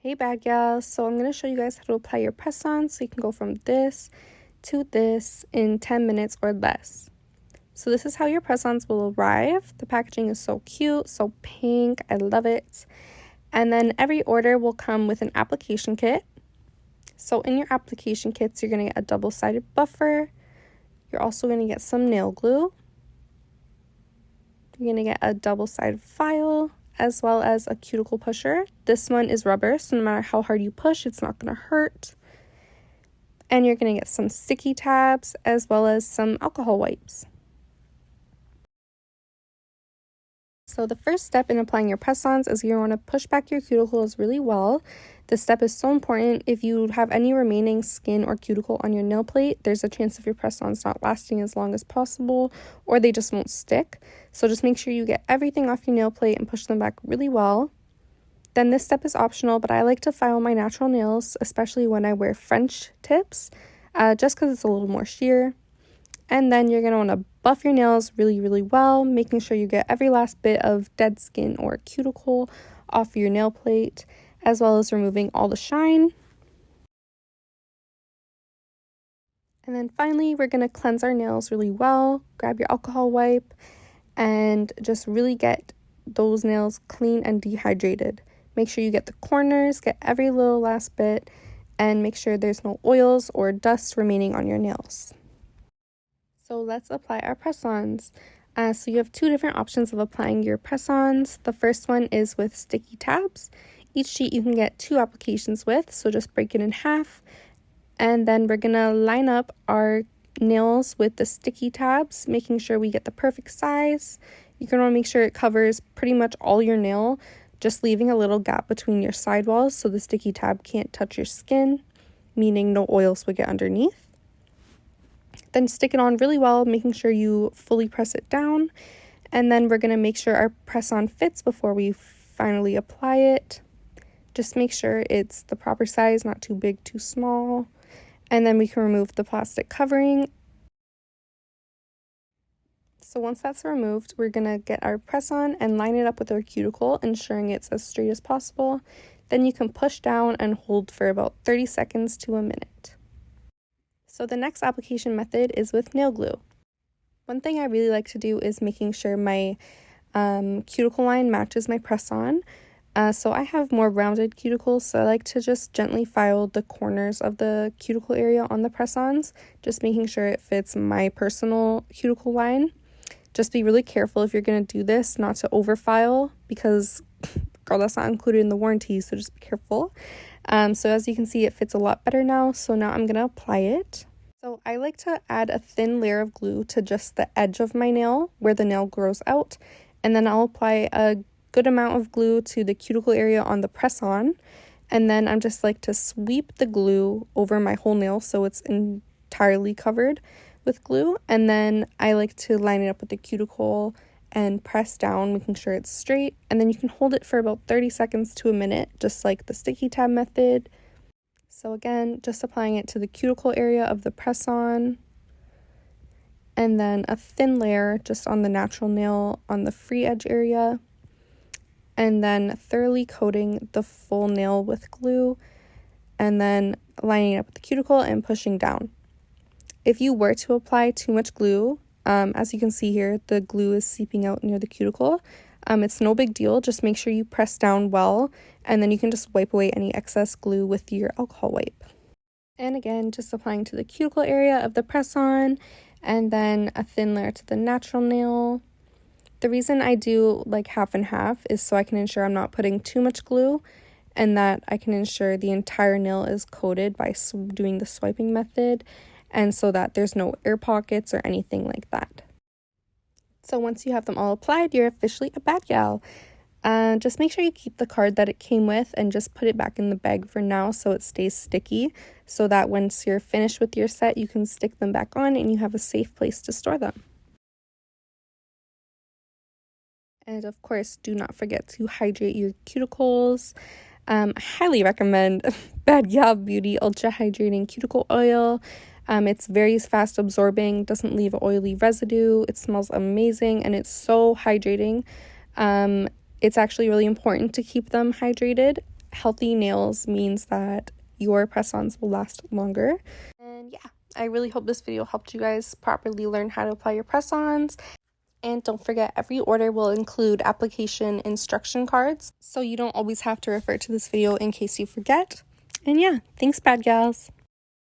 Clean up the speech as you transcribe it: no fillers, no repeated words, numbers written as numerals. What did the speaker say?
Hey bad gal, so I'm going to show you guys how to apply your press-on so you can go from this to this in 10 minutes or less. So this is how your press-ons will arrive. The packaging is so cute, so pink, I love it. And then every order will come with an application kit. So in your application kits, you're going to get a double-sided buffer. You're also going to get some nail glue. You're going to get a double-sided file, as well as a cuticle pusher. This one is rubber, so no matter how hard you push, it's not going to hurt. And you're going to get some sticky tabs, as well as some alcohol wipes. So the first step in applying your press-ons is you want to push back your cuticles really well. This step is so important. If you have any remaining skin or cuticle on your nail plate, there's a chance of your press-ons not lasting as long as possible, or they just won't stick. So just make sure you get everything off your nail plate and push them back really well. Then this step is optional, but I like to file my natural nails, especially when I wear French tips, just because it's a little more sheer. And then you're going to want to buff your nails really well, making sure you get every last bit of dead skin or cuticle off your nail plate, as well as removing all the shine. And then finally, we're going to cleanse our nails really well. Grab your alcohol wipe and just really get those nails clean and dehydrated. Make sure you get the corners, get every little last bit, and make sure there's no oils or dust remaining on your nails. So let's apply our press-ons. So you have two different options of applying your press-ons. The first one is with sticky tabs. Each sheet you can get 2 applications with, so just break it in half. And then we're going to line up our nails with the sticky tabs, making sure we get the perfect size. You're going to want to make sure it covers pretty much all your nail, just leaving a little gap between your sidewalls so the sticky tab can't touch your skin, meaning no oils would get underneath. Then stick it on really well, making sure you fully press it down. And then we're going to make sure our press-on fits before we finally apply it. Just make sure it's the proper size, not too big, too small. And then we can remove the plastic covering. So once that's removed, we're going to get our press-on and line it up with our cuticle, ensuring it's as straight as possible. Then you can push down and hold for about 30 seconds to a minute. So the next application method is with nail glue. One thing I really like to do is making sure my cuticle line matches my press-on. So I have more rounded cuticles, so I like to just gently file the corners of the cuticle area on the press-ons, just making sure it fits my personal cuticle line. Just be really careful if you're going to do this, not to overfile, because, girl, that's not included in the warranty, so just be careful. So as you can see, it fits a lot better now, so now I'm going to apply it. So I like to add a thin layer of glue to just the edge of my nail, where the nail grows out, and then I'll apply a good amount of glue to the cuticle area on the press-on, and then I'm just like to sweep the glue over my whole nail so it's entirely covered with glue, and then I like to line it up with the cuticle and press down, making sure it's straight, and then you can hold it for about 30 seconds to a minute, just like the sticky tab method. So again, just applying it to the cuticle area of the press-on, and then a thin layer just on the natural nail on the free edge area, and then thoroughly coating the full nail with glue, and then lining it up with the cuticle and pushing down. If you were to apply too much glue, as you can see here, the glue is seeping out near the cuticle. It's no big deal. Just make sure you press down well, and then you can just wipe away any excess glue with your alcohol wipe. And again, just applying to the cuticle area of the press-on, and then a thin layer to the natural nail. The reason I do like half and half is so I can ensure I'm not putting too much glue, and that I can ensure the entire nail is coated by doing the swiping method, and so that there's no air pockets or anything like that. So once you have them all applied, you're officially a bad gal. Just make sure you keep the card that it came with and just put it back in the bag for now so it stays sticky, so that once you're finished with your set, you can stick them back on and you have a safe place to store them. And of course, do not forget to hydrate your cuticles. I highly recommend Bad Gal Beauty Ultra Hydrating Cuticle Oil. It's very fast absorbing, doesn't leave oily residue, it smells amazing, and it's so hydrating. It's actually really important to keep them hydrated. healthy nails means that your press-ons will last longer. And yeah, I really hope this video helped you guys properly learn how to apply your press-ons. And don't forget, every order will include application instruction cards, so you don't always have to refer to this video in case you forget. And yeah, thanks, bad gals.